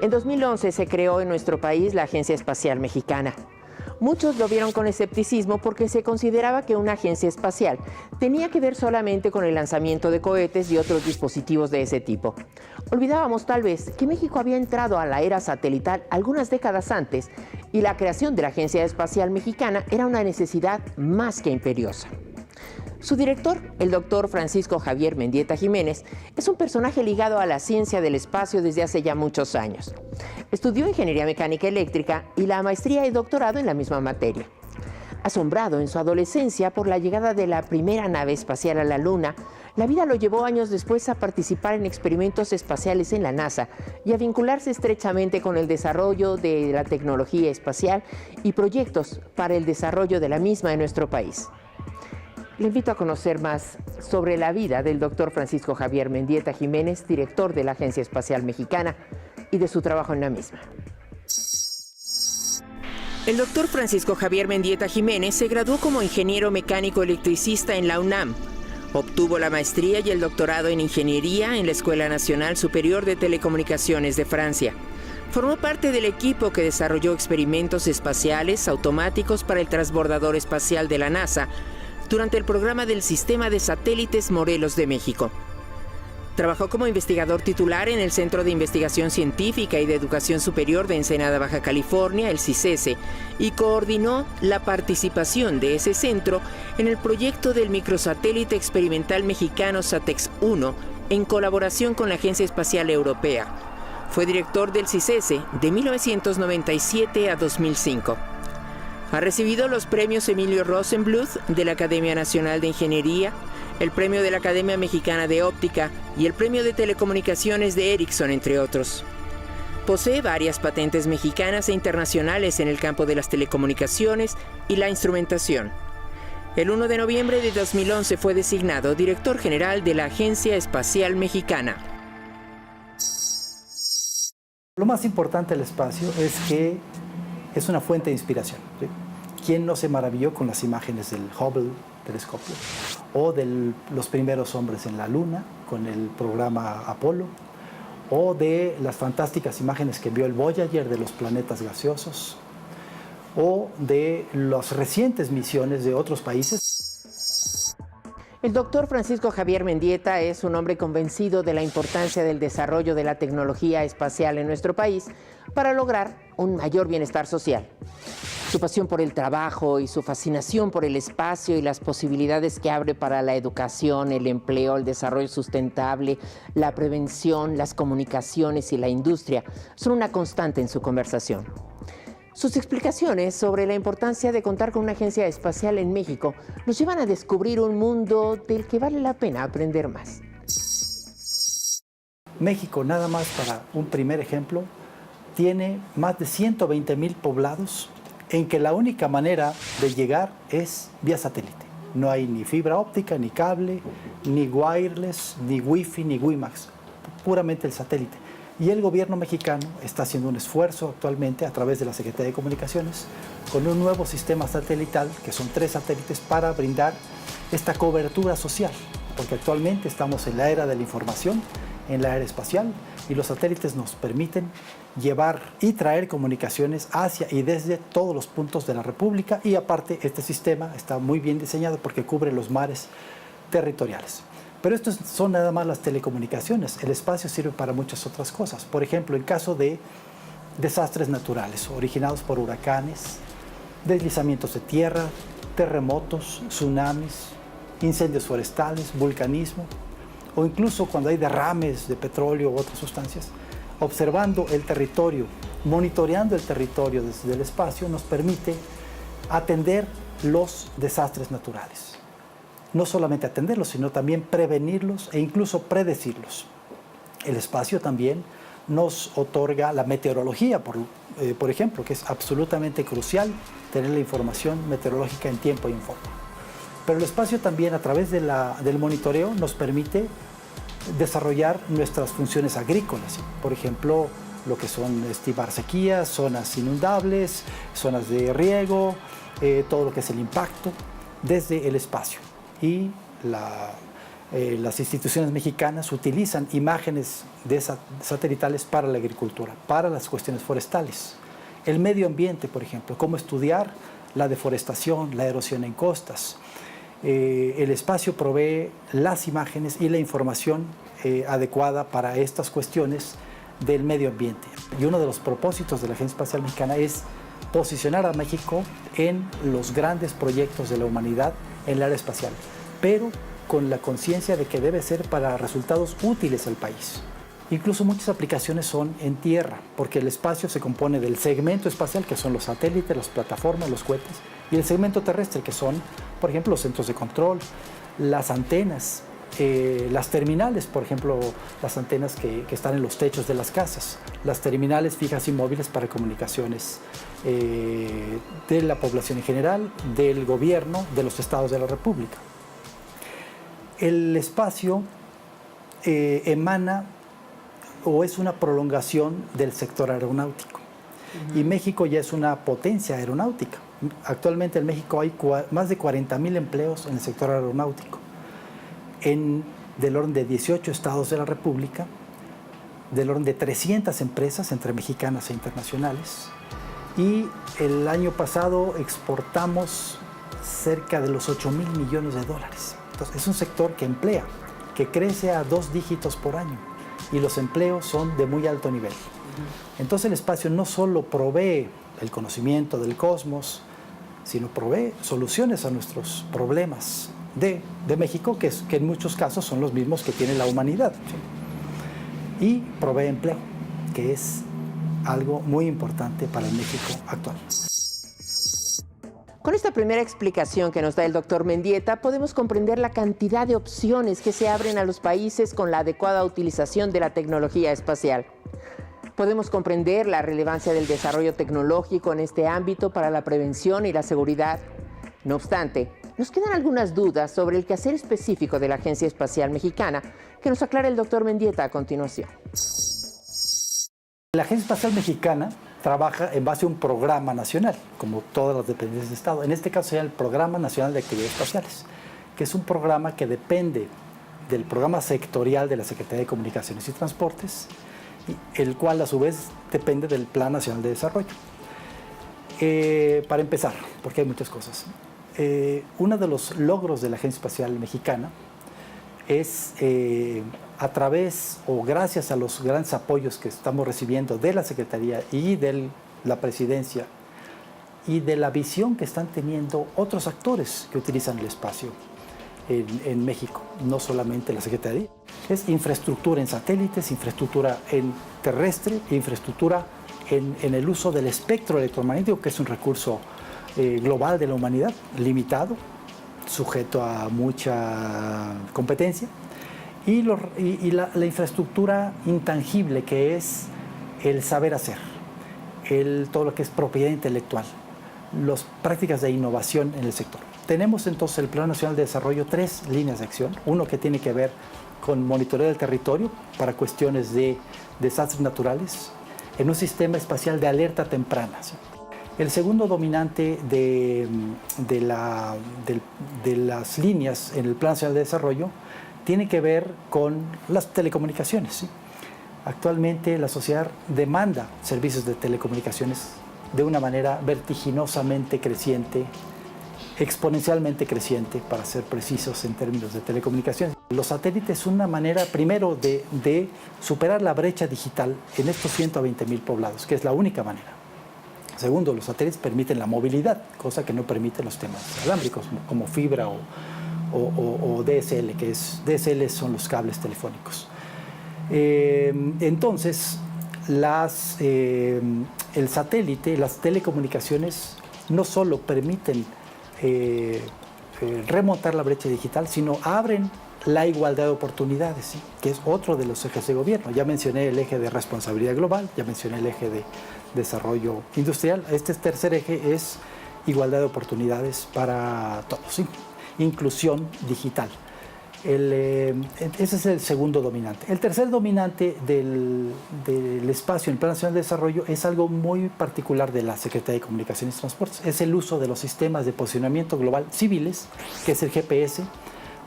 En 2011 se creó en nuestro país la Agencia Espacial Mexicana. Muchos lo vieron con escepticismo porque se consideraba que una agencia espacial tenía que ver solamente con el lanzamiento de cohetes y otros dispositivos de ese tipo. Olvidábamos tal vez que México había entrado a la era satelital algunas décadas antes y la creación de la Agencia Espacial Mexicana era una necesidad más que imperiosa. Su director, el doctor Francisco Javier Mendieta Jiménez, es un personaje ligado a la ciencia del espacio desde hace ya muchos años. Estudió Ingeniería Mecánica Eléctrica y la maestría y doctorado en la misma materia. Asombrado en su adolescencia por la llegada de la primera nave espacial a la Luna, la vida lo llevó años después a participar en experimentos espaciales en la NASA y a vincularse estrechamente con el desarrollo de la tecnología espacial y proyectos para el desarrollo de la misma en nuestro país. Le invito a conocer más sobre la vida del doctor Francisco Javier Mendieta Jiménez, director de la Agencia Espacial Mexicana, y de su trabajo en la misma. El doctor Francisco Javier Mendieta Jiménez se graduó como ingeniero mecánico electricista en la UNAM. Obtuvo la maestría y el doctorado en ingeniería en la Escuela Nacional Superior de Telecomunicaciones de Francia. Formó parte del equipo que desarrolló experimentos espaciales automáticos para el transbordador espacial de la NASA, durante el programa del Sistema de Satélites Morelos de México. Trabajó como investigador titular en el Centro de Investigación Científica y de Educación Superior de Ensenada, Baja California, el CICESE, y coordinó la participación de ese centro en el proyecto del microsatélite experimental mexicano SATEX-1 en colaboración con la Agencia Espacial Europea. Fue director del CICESE de 1997 a 2005. Ha recibido los premios Emilio Rosenbluth de la Academia Nacional de Ingeniería, el premio de la Academia Mexicana de Óptica y el premio de Telecomunicaciones de Ericsson, entre otros. Posee varias patentes mexicanas e internacionales en el campo de las telecomunicaciones y la instrumentación. El 1 de noviembre de 2011 fue designado director general de la Agencia Espacial Mexicana. Lo más importante del espacio es que es una fuente de inspiración. ¿Sí? ¿Quién no se maravilló con las imágenes del Hubble telescopio o de los primeros hombres en la Luna con el programa Apolo o de las fantásticas imágenes que vio el Voyager de los planetas gaseosos o de las recientes misiones de otros países? El doctor Francisco Javier Mendieta es un hombre convencido de la importancia del desarrollo de la tecnología espacial en nuestro país para lograr un mayor bienestar social. Su pasión por el trabajo y su fascinación por el espacio y las posibilidades que abre para la educación, el empleo, el desarrollo sustentable, la prevención, las comunicaciones y la industria son una constante en su conversación. Sus explicaciones sobre la importancia de contar con una agencia espacial en México nos llevan a descubrir un mundo del que vale la pena aprender más. México, nada más para un primer ejemplo, tiene más de 120,000 poblados en que la única manera de llegar es vía satélite. No hay ni fibra óptica, ni cable, ni wireless, ni wifi, ni WiMAX, puramente el satélite. Y el gobierno mexicano está haciendo un esfuerzo actualmente a través de la Secretaría de Comunicaciones con un nuevo sistema satelital, que son 3 satélites, para brindar esta cobertura social, porque actualmente estamos en la era de la información, en la era espacial, y los satélites nos permiten llevar y traer comunicaciones hacia y desde todos los puntos de la República, y aparte este sistema está muy bien diseñado porque cubre los mares territoriales. Pero estos son nada más las telecomunicaciones. El espacio sirve para muchas otras cosas. Por ejemplo, en caso de desastres naturales originados por huracanes, deslizamientos de tierra, terremotos, tsunamis, incendios forestales, vulcanismo, o incluso cuando hay derrames de petróleo u otras sustancias, observando el territorio, monitoreando el territorio desde el espacio, nos permite atender los desastres naturales. No solamente atenderlos, sino también prevenirlos e incluso predecirlos. El espacio también nos otorga la meteorología, por ejemplo, que es absolutamente crucial tener la información meteorológica en tiempo y en forma. Pero el espacio también, a través del monitoreo, nos permite desarrollar nuestras funciones agrícolas. Por ejemplo, lo que son estimar sequías, zonas inundables, zonas de riego, todo lo que es el impacto desde el espacio. Y las instituciones mexicanas utilizan imágenes satelitales para la agricultura, para las cuestiones forestales. El medio ambiente, por ejemplo, cómo estudiar la deforestación, la erosión en costas. El espacio provee las imágenes y la información adecuada para estas cuestiones del medio ambiente. Y uno de los propósitos de la Agencia Espacial Mexicana es posicionar a México en los grandes proyectos de la humanidad en el área espacial, pero con la conciencia de que debe ser para resultados útiles al país. Incluso muchas aplicaciones son en tierra, porque el espacio se compone del segmento espacial, que son los satélites, las plataformas, los cohetes, y el segmento terrestre, que son, por ejemplo, los centros de control, las antenas, las terminales, por ejemplo, las antenas que están en los techos de las casas, las terminales fijas y móviles para comunicaciones de la población en general, del gobierno, de los estados de la República. El espacio emana o es una prolongación del sector aeronáutico. Y México ya es una potencia aeronáutica. Actualmente en México hay más de 40,000 empleos en el sector aeronáutico, del orden de 18 estados de la República, del orden de 300 empresas entre mexicanas e internacionales. Y el año pasado exportamos cerca de los 8,000 millones de dólares. Entonces, es un sector que emplea, que crece a 2 dígitos por año, y los empleos son de muy alto nivel. Entonces el espacio no solo provee el conocimiento del cosmos, sino provee soluciones a nuestros problemas de México, que en muchos casos son los mismos que tiene la humanidad, ¿sí? Y provee empleo, que es algo muy importante para el México actual. Con esta primera explicación que nos da el doctor Mendieta, podemos comprender la cantidad de opciones que se abren a los países con la adecuada utilización de la tecnología espacial. Podemos comprender la relevancia del desarrollo tecnológico en este ámbito para la prevención y la seguridad. No obstante, nos quedan algunas dudas sobre el quehacer específico de la Agencia Espacial Mexicana, que nos aclara el doctor Mendieta a continuación. La Agencia Espacial Mexicana trabaja en base a un programa nacional, como todas las dependencias de Estado. En este caso sería el Programa Nacional de Actividades Espaciales, que es un programa que depende del programa sectorial de la Secretaría de Comunicaciones y Transportes, el cual a su vez depende del Plan Nacional de Desarrollo. Para empezar, porque hay muchas cosas, uno de los logros de la Agencia Espacial Mexicana es a través o gracias a los grandes apoyos que estamos recibiendo de la Secretaría y de la Presidencia y de la visión que están teniendo otros actores que utilizan el espacio en México, no solamente la Secretaría. Es infraestructura en satélites, infraestructura en terrestre, infraestructura en el uso del espectro electromagnético, que es un recurso global de la humanidad, limitado, sujeto a mucha competencia, y la infraestructura intangible, que es el saber hacer, todo lo que es propiedad intelectual, las prácticas de innovación en el sector. Tenemos entonces el Plan Nacional de Desarrollo 3 líneas de acción, uno que tiene que ver con monitoreo del territorio para cuestiones de desastres naturales, en un sistema espacial de alerta temprana, ¿sí? El segundo dominante de las líneas en el Plan Nacional de Desarrollo tiene que ver con las telecomunicaciones, ¿sí? Actualmente la sociedad demanda servicios de telecomunicaciones de una manera vertiginosamente creciente, exponencialmente creciente, para ser precisos en términos de telecomunicaciones. Los satélites son una manera, primero, de superar la brecha digital en estos 120,000 poblados, que es la única manera. Segundo, los satélites permiten la movilidad, cosa que no permiten los temas alámbricos, como fibra o DSL, DSL son los cables telefónicos. Entonces, el satélite, las telecomunicaciones, no solo permiten remontar la brecha digital, sino abren la igualdad de oportunidades, ¿sí? Que es otro de los ejes de gobierno. Ya mencioné el eje de responsabilidad global, ya mencioné el eje de desarrollo industrial. Este tercer eje es igualdad de oportunidades para todos, ¿sí? Inclusión digital. Ese es el segundo dominante. El tercer dominante del espacio en el Plan Nacional de Desarrollo es algo muy particular de la Secretaría de Comunicaciones y Transportes. Es el uso de los sistemas de posicionamiento global civiles, que es el GPS,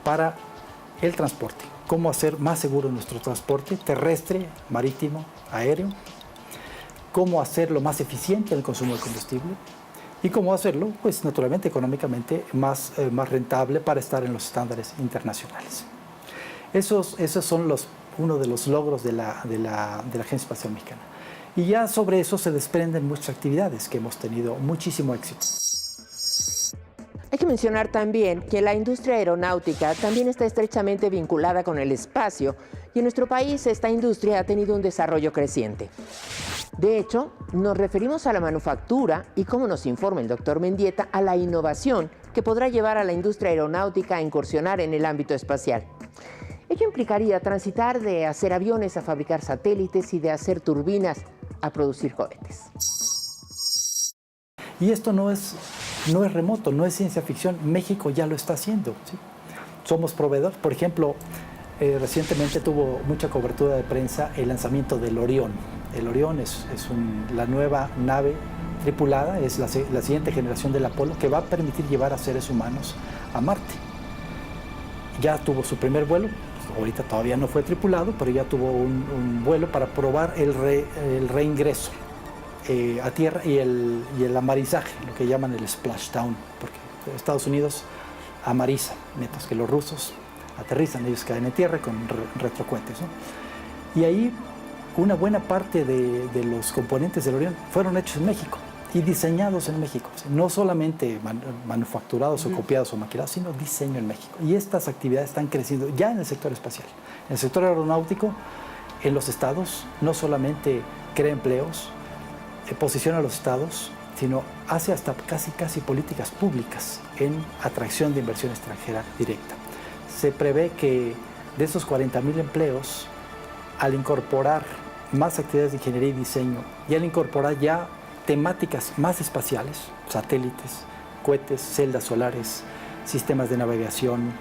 para el transporte. Cómo hacer más seguro nuestro transporte terrestre, marítimo, aéreo. Cómo hacerlo más eficiente en el consumo de combustible. Y cómo hacerlo, pues naturalmente, económicamente más rentable para estar en los estándares internacionales. Esos son uno de los logros de la Agencia Espacial Mexicana. Y ya sobre eso se desprenden muchas actividades que hemos tenido muchísimo éxito. Hay que mencionar también que la industria aeronáutica también está estrechamente vinculada con el espacio y en nuestro país esta industria ha tenido un desarrollo creciente. De hecho, nos referimos a la manufactura y, como nos informa el doctor Mendieta, a la innovación que podrá llevar a la industria aeronáutica a incursionar en el ámbito espacial. Ello implicaría transitar de hacer aviones a fabricar satélites y de hacer turbinas a producir cohetes. Y esto no es remoto, no es ciencia ficción. México ya lo está haciendo, ¿sí? Somos proveedores. Por ejemplo, recientemente tuvo mucha cobertura de prensa el lanzamiento del Orión. El Orión es la nueva nave tripulada, es la siguiente generación del Apolo, que va a permitir llevar a seres humanos a Marte. Ya tuvo su primer vuelo, ahorita todavía no fue tripulado, pero ya tuvo un vuelo para probar el reingreso a tierra y el amarizaje, lo que llaman el splashdown, porque Estados Unidos amariza, mientras que los rusos aterrizan, ellos caen en tierra con retrocohetes, ¿no? Y ahí una buena parte de los componentes del Orión fueron hechos en México y diseñados en México, no solamente manufacturados o copiados o maquilados, sino diseño en México. Y estas actividades están creciendo ya en el sector espacial. En el sector aeronáutico, en los estados, no solamente crea empleos, posiciona a los estados, sino hace hasta casi políticas públicas en atracción de inversión extranjera directa. Se prevé que de esos 40,000 empleos, al incorporar más actividades de ingeniería y diseño y al incorporar ya temáticas más espaciales, satélites, cohetes, celdas solares, sistemas de navegación,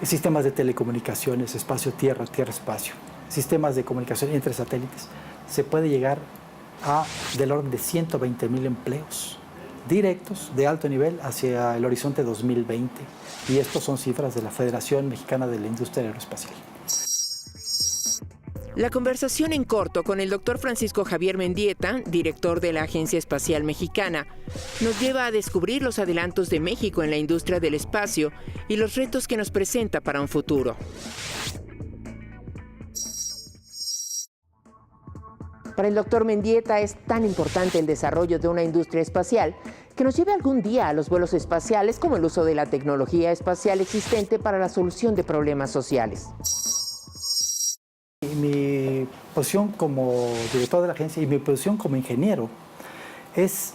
sistemas de telecomunicaciones, espacio-tierra, tierra-espacio, sistemas de comunicación entre satélites, se puede llegar a del orden de 120,000 empleos directos de alto nivel hacia el horizonte 2020. Y estos son cifras de la Federación Mexicana de la Industria Aeroespacial. La conversación en corto con el doctor Francisco Javier Mendieta, director de la Agencia Espacial Mexicana, nos lleva a descubrir los adelantos de México en la industria del espacio y los retos que nos presenta para un futuro. Para el doctor Mendieta es tan importante el desarrollo de una industria espacial que nos lleve algún día a los vuelos espaciales como el uso de la tecnología espacial existente para la solución de problemas sociales. Mi posición como director de la agencia y mi posición como ingeniero es,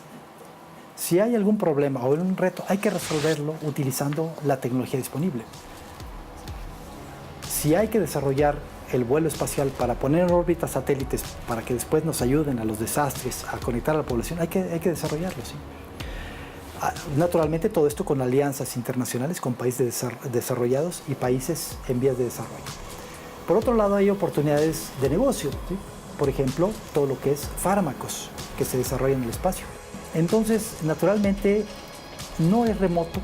si hay algún problema o un reto, hay que resolverlo utilizando la tecnología disponible. Si hay que desarrollar el vuelo espacial para poner en órbita satélites para que después nos ayuden a los desastres, a conectar a la población, hay que desarrollarlo, ¿sí? Naturalmente todo esto con alianzas internacionales con países desarrollados y países en vías de desarrollo. Por otro lado, hay oportunidades de negocio, ¿sí? Por ejemplo, todo lo que es fármacos que se desarrollan en el espacio. Entonces, naturalmente, no es remoto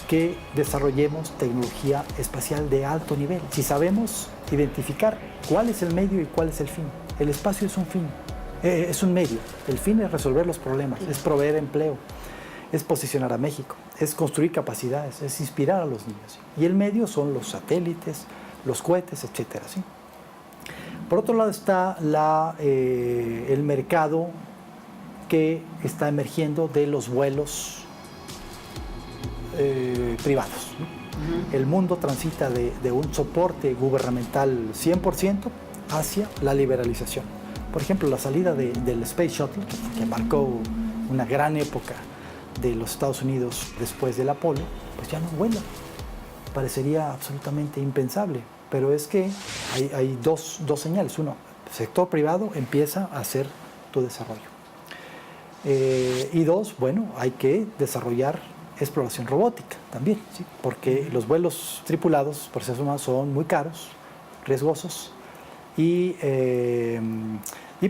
que desarrollemos tecnología espacial de alto nivel. Si sabemos identificar cuál es el medio y cuál es el fin. El espacio es un fin, es un medio. El fin es resolver los problemas, es proveer empleo, es posicionar a México, es construir capacidades, es inspirar a los niños. Y el medio son los satélites, los cohetes, etcétera, ¿sí? Por otro lado está el mercado que está emergiendo de los vuelos privados, ¿no? El mundo transita de un soporte gubernamental 100% hacia la liberalización. Por ejemplo, la salida del Space Shuttle, que marcó una gran época de los Estados Unidos después del Apolo, pues ya no vuela. Parecería absolutamente impensable. Pero es que hay dos señales. Uno, el sector privado empieza a hacer tu desarrollo. Y dos, bueno, hay que desarrollar exploración robótica también, ¿sí? Porque los vuelos tripulados por seres humanos son muy caros, riesgosos y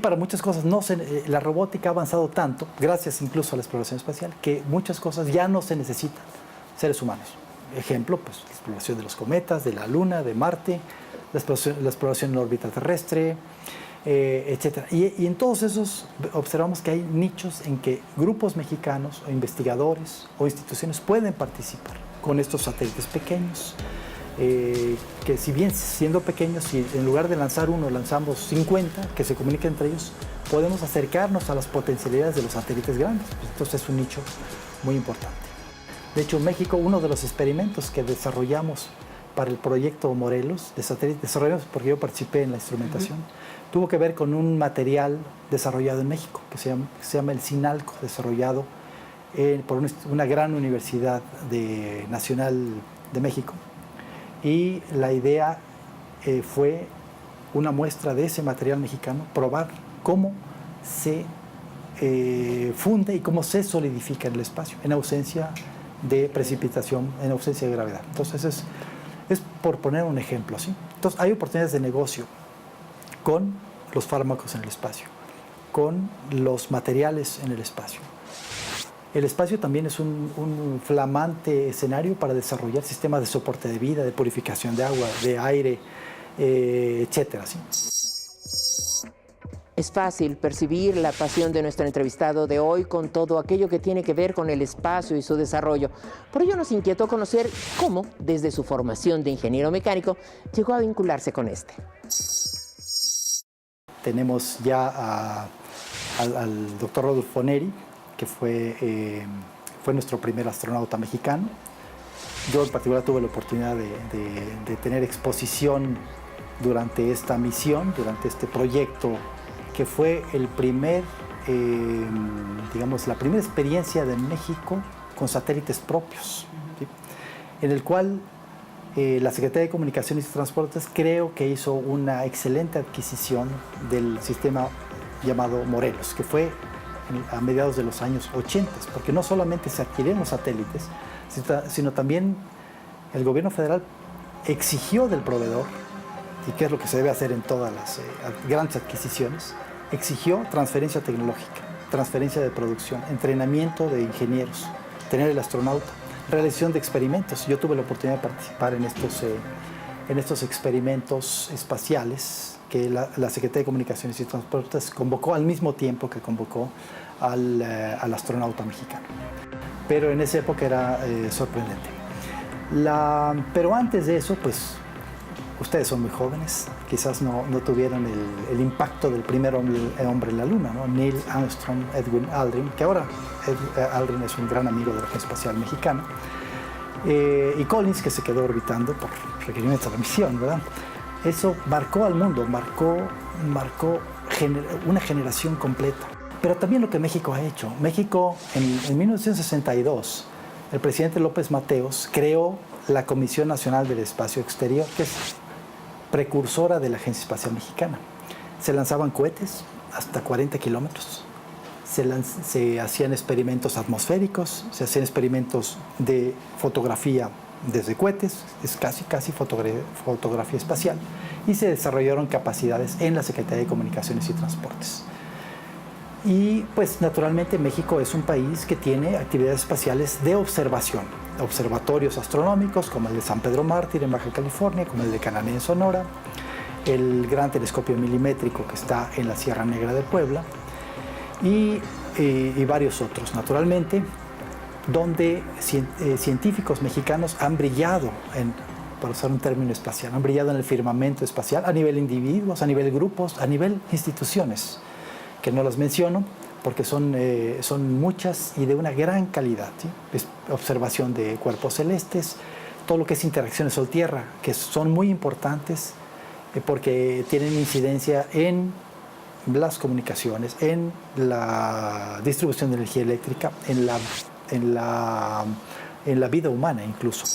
para muchas cosas la robótica ha avanzado tanto, gracias incluso a la exploración espacial, que muchas cosas ya no se necesitan seres humanos. ejemplo, pues, la exploración de los cometas, de la Luna, de Marte, la exploración en órbita terrestre, etc. Y en todos esos observamos que hay nichos en que grupos mexicanos o investigadores o instituciones pueden participar con estos satélites pequeños, que si bien siendo pequeños, si en lugar de lanzar uno lanzamos 50 que se comuniquen entre ellos, podemos acercarnos a las potencialidades de los satélites grandes. Entonces es un nicho muy importante. De hecho, en México, uno de los experimentos que desarrollamos para el proyecto Morelos de satélite, desarrollamos porque yo participé en la instrumentación, tuvo que ver con un material desarrollado en México que se llama el Sinalco, desarrollado por una gran universidad nacional de México. Y la idea fue una muestra de ese material mexicano, probar cómo se funde y cómo se solidifica en el espacio, en ausencia de precipitación, en ausencia de gravedad. Entonces es por poner un ejemplo, ¿sí? Entonces hay oportunidades de negocio con los fármacos en el espacio, con los materiales en el espacio. El espacio también es un flamante escenario para desarrollar sistemas de soporte de vida, de purificación de agua, de aire, etcétera, ¿sí? Es fácil percibir la pasión de nuestro entrevistado de hoy con todo aquello que tiene que ver con el espacio y su desarrollo. Por ello nos inquietó conocer cómo, desde su formación de ingeniero mecánico, llegó a vincularse con este. Tenemos ya al doctor Rodolfo Neri, que fue nuestro primer astronauta mexicano. Yo en particular tuve la oportunidad de tener exposición durante esta misión, durante este proyecto, que fue la primera experiencia de México con satélites propios, ¿sí? En el cual la Secretaría de Comunicaciones y Transportes creo que hizo una excelente adquisición del sistema llamado Morelos, que fue a mediados de los años 80, porque no solamente se adquirieron los satélites, sino también el gobierno federal exigió del proveedor, y que es lo que se debe hacer en todas las grandes adquisiciones, exigió transferencia tecnológica, transferencia de producción, entrenamiento de ingenieros, tener el astronauta, realización de experimentos. Yo tuve la oportunidad de participar en estos experimentos espaciales que la Secretaría de Comunicaciones y Transportes convocó al mismo tiempo que convocó al astronauta mexicano. Pero en esa época era sorprendente. Pero antes de eso, pues, ustedes son muy jóvenes, quizás no tuvieron el impacto del primer hombre en la Luna, ¿no? Neil Armstrong, Edwin Aldrin, que ahora Aldrin es un gran amigo de la Agencia Espacial Mexicana, y Collins, que se quedó orbitando por requerimientos de la misión, ¿verdad? Eso marcó al mundo, marcó una generación completa. Pero también lo que México ha hecho. México, en 1962, el presidente López Mateos creó la Comisión Nacional del Espacio Exterior, que es precursora de la Agencia Espacial Mexicana. Se lanzaban cohetes hasta 40 kilómetros, se hacían experimentos atmosféricos, se hacían experimentos de fotografía desde cohetes, es casi fotografía espacial, y se desarrollaron capacidades en la Secretaría de Comunicaciones y Transportes. Y pues naturalmente México es un país que tiene actividades espaciales de observación, observatorios astronómicos como el de San Pedro Mártir en Baja California, como el de Canané en Sonora, el gran telescopio milimétrico que está en la Sierra Negra de Puebla y varios otros, naturalmente, donde científicos mexicanos han brillado, por usar un término espacial, han brillado en el firmamento espacial a nivel individuos, a nivel grupos, a nivel instituciones, que no las menciono porque son muchas y de una gran calidad, ¿sí? Es observación de cuerpos celestes, todo lo que es interacciones Sol-Tierra, que son muy importantes porque tienen incidencia en las comunicaciones, en la distribución de energía eléctrica, en la vida humana incluso.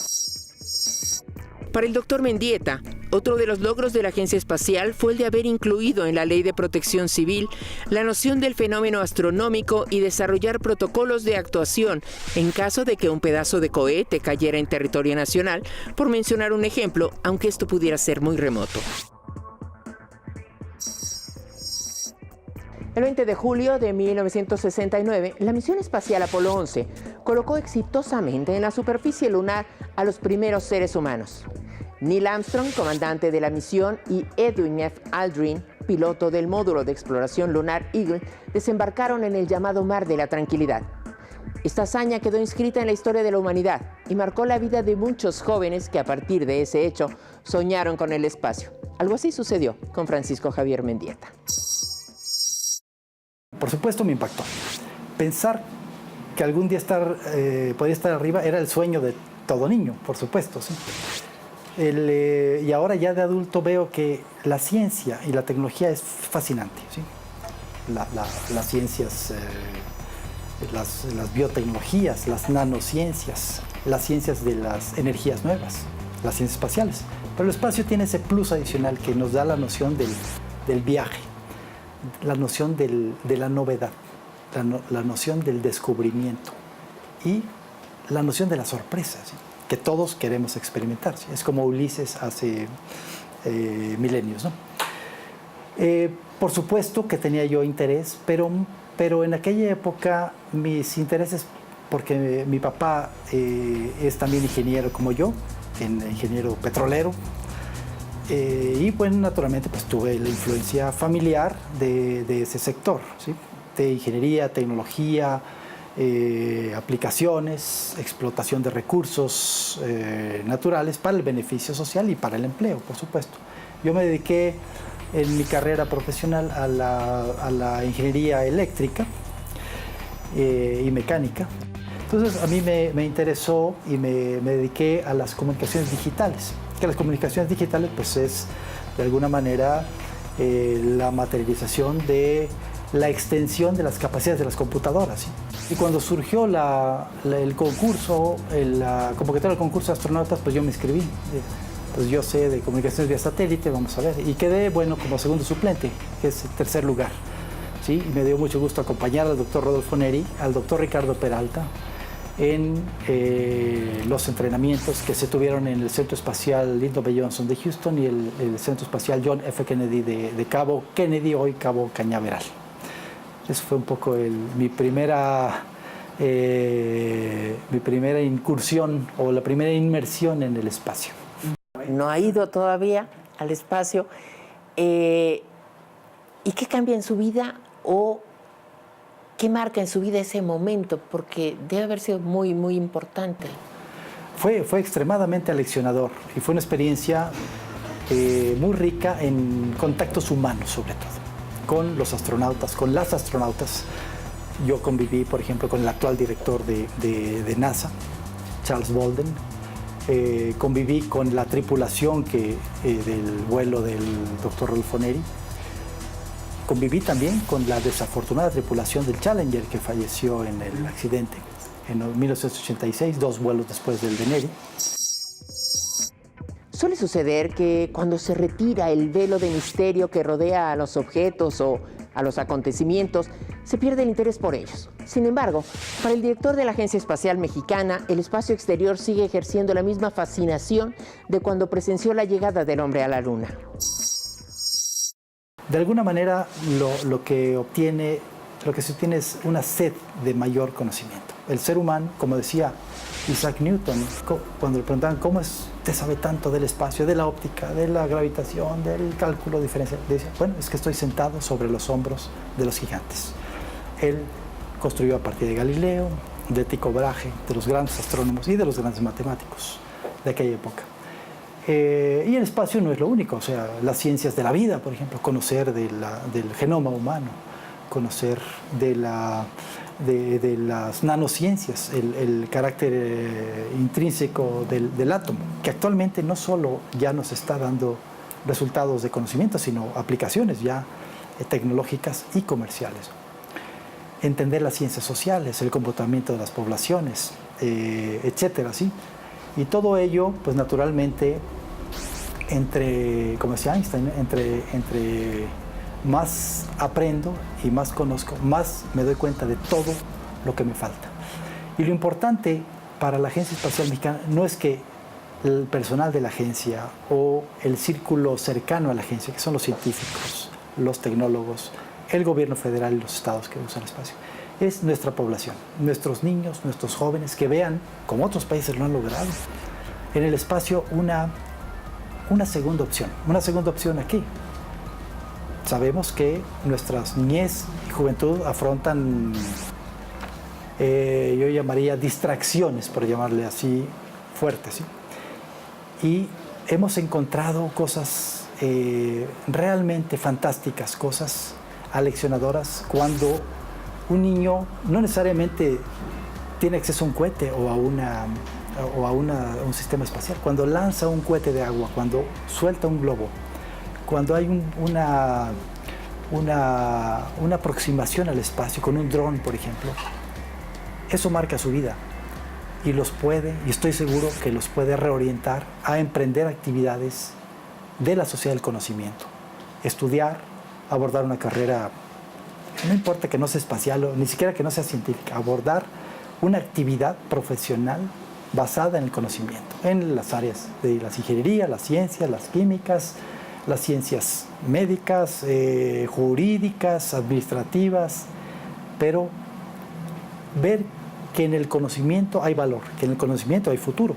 Para el doctor Mendieta, otro de los logros de la Agencia Espacial fue el de haber incluido en la Ley de Protección Civil la noción del fenómeno astronómico y desarrollar protocolos de actuación en caso de que un pedazo de cohete cayera en territorio nacional, por mencionar un ejemplo, aunque esto pudiera ser muy remoto. El 20 de julio de 1969, la misión espacial Apolo 11 colocó exitosamente en la superficie lunar a los primeros seres humanos. Neil Armstrong, comandante de la misión, y Edwin F. Aldrin, piloto del módulo de exploración lunar Eagle, desembarcaron en el llamado Mar de la Tranquilidad. Esta hazaña quedó inscrita en la historia de la humanidad y marcó la vida de muchos jóvenes que a partir de ese hecho soñaron con el espacio. Algo así sucedió con Francisco Javier Mendieta. Por supuesto me impactó. Pensar que algún día podía estar arriba era el sueño de todo niño, por supuesto, ¿sí? Y ahora ya de adulto veo que la ciencia y la tecnología es fascinante, ¿sí? Las ciencias, las biotecnologías, las nanociencias, las ciencias de las energías nuevas, las ciencias espaciales. Pero el espacio tiene ese plus adicional que nos da la noción del viaje, la noción de la novedad, la noción del descubrimiento y la noción de la sorpresa, ¿sí? Que todos queremos experimentar, ¿sí? Es como Ulises hace milenios, ¿no? Por supuesto que tenía yo interés, pero en aquella época mis intereses, porque mi papá es también ingeniero como yo, ingeniero petrolero, y bueno, naturalmente pues tuve la influencia familiar de ese sector, ¿sí? De ingeniería, tecnología, aplicaciones, explotación de recursos naturales para el beneficio social y para el empleo, por supuesto. Yo me dediqué en mi carrera profesional a la ingeniería eléctrica y mecánica. Entonces a mí me interesó y me dediqué a las comunicaciones digitales, que las comunicaciones digitales pues es de alguna manera la materialización de la extensión de las capacidades de las computadoras, ¿sí? Y cuando surgió el concurso, la convocatoria del concurso de astronautas, pues yo me inscribí. Pues yo sé de comunicaciones vía satélite, vamos a ver, y quedé, bueno, como segundo suplente, que es el tercer lugar, ¿sí? Y me dio mucho gusto acompañar al doctor Rodolfo Neri, al doctor Ricardo Peralta, en los entrenamientos que se tuvieron en el Centro Espacial Lyndon B. Johnson de Houston y el Centro Espacial John F. Kennedy de Cabo Kennedy, hoy Cabo Cañaveral. Eso fue un poco mi primera incursión o la primera inmersión en el espacio. No ha ido todavía al espacio. ¿Y qué cambia en su vida o qué marca en su vida ese momento? Porque debe haber sido muy, muy importante. Fue extremadamente aleccionador y fue una experiencia muy rica en contactos humanos, sobre todo, con los astronautas, con las astronautas. Yo conviví, por ejemplo, con el actual director de NASA, Charles Bolden. Conviví con la tripulación del vuelo del doctor Rodolfo Neri. Conviví también con la desafortunada tripulación del Challenger que falleció en el accidente en 1986, 2 vuelos después del de Neri. Suele suceder que cuando se retira el velo de misterio que rodea a los objetos o a los acontecimientos, se pierde el interés por ellos. Sin embargo, para el director de la Agencia Espacial Mexicana, el espacio exterior sigue ejerciendo la misma fascinación de cuando presenció la llegada del hombre a la Luna. De alguna manera, lo que se obtiene es una sed de mayor conocimiento. El ser humano, como decía Isaac Newton, cuando le preguntaban cómo usted sabe tanto del espacio, de la óptica, de la gravitación, del cálculo diferencial, decía, bueno, es que estoy sentado sobre los hombros de los gigantes. Él construyó a partir de Galileo, de Tycho Brahe, de los grandes astrónomos y de los grandes matemáticos de aquella época. Y el espacio no es lo único, o sea, las ciencias de la vida, por ejemplo, conocer del genoma humano, conocer de las nanociencias, el carácter intrínseco del átomo, que actualmente no solo ya nos está dando resultados de conocimiento, sino aplicaciones ya tecnológicas y comerciales. Entender las ciencias sociales, el comportamiento de las poblaciones, etcétera, ¿sí? Y todo ello, pues naturalmente, como decía Einstein, entre más aprendo y más conozco, más me doy cuenta de todo lo que me falta. Y lo importante para la Agencia Espacial Mexicana no es que el personal de la agencia o el círculo cercano a la agencia, que son los científicos, los tecnólogos, el gobierno federal y los estados que usan el espacio. Es nuestra población, nuestros niños, nuestros jóvenes, que vean, como otros países lo han logrado, en el espacio una segunda opción aquí. Sabemos que nuestras niñez y juventud afrontan, yo llamaría distracciones, por llamarle así, fuertes, ¿sí? Y hemos encontrado cosas realmente fantásticas, cosas aleccionadoras, cuando un niño no necesariamente tiene acceso a un cohete o a un sistema espacial. Cuando lanza un cohete de agua, cuando suelta un globo, cuando hay una aproximación al espacio con un dron, por ejemplo, eso marca su vida y estoy seguro que los puede reorientar a emprender actividades de la sociedad del conocimiento. Estudiar, abordar una carrera, no importa que no sea espacial o ni siquiera que no sea científica, abordar una actividad profesional basada en el conocimiento, en las áreas de las ingenierías, las ciencias, las químicas, las ciencias médicas, jurídicas, administrativas, pero ver que en el conocimiento hay valor, que en el conocimiento hay futuro,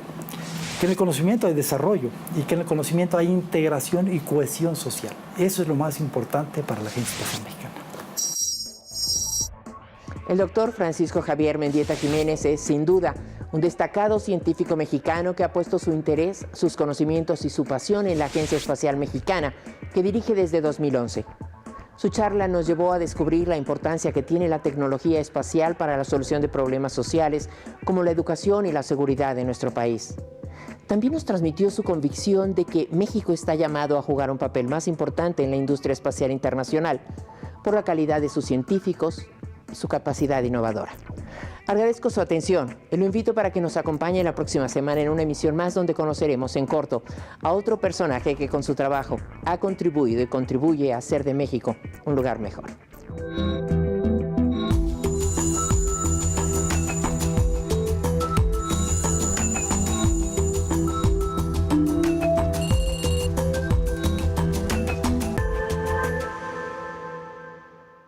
que en el conocimiento hay desarrollo y que en el conocimiento hay integración y cohesión social. Eso es lo más importante para la Agencia Espacial Mexicana. El doctor Francisco Javier Mendieta Jiménez es, sin duda, un destacado científico mexicano que ha puesto su interés, sus conocimientos y su pasión en la Agencia Espacial Mexicana, que dirige desde 2011. Su charla nos llevó a descubrir la importancia que tiene la tecnología espacial para la solución de problemas sociales, como la educación y la seguridad de nuestro país. También nos transmitió su convicción de que México está llamado a jugar un papel más importante en la industria espacial internacional, por la calidad de sus científicos y su capacidad innovadora. Agradezco su atención y lo invito para que nos acompañe la próxima semana en una emisión más donde conoceremos en corto a otro personaje que con su trabajo ha contribuido y contribuye a hacer de México un lugar mejor.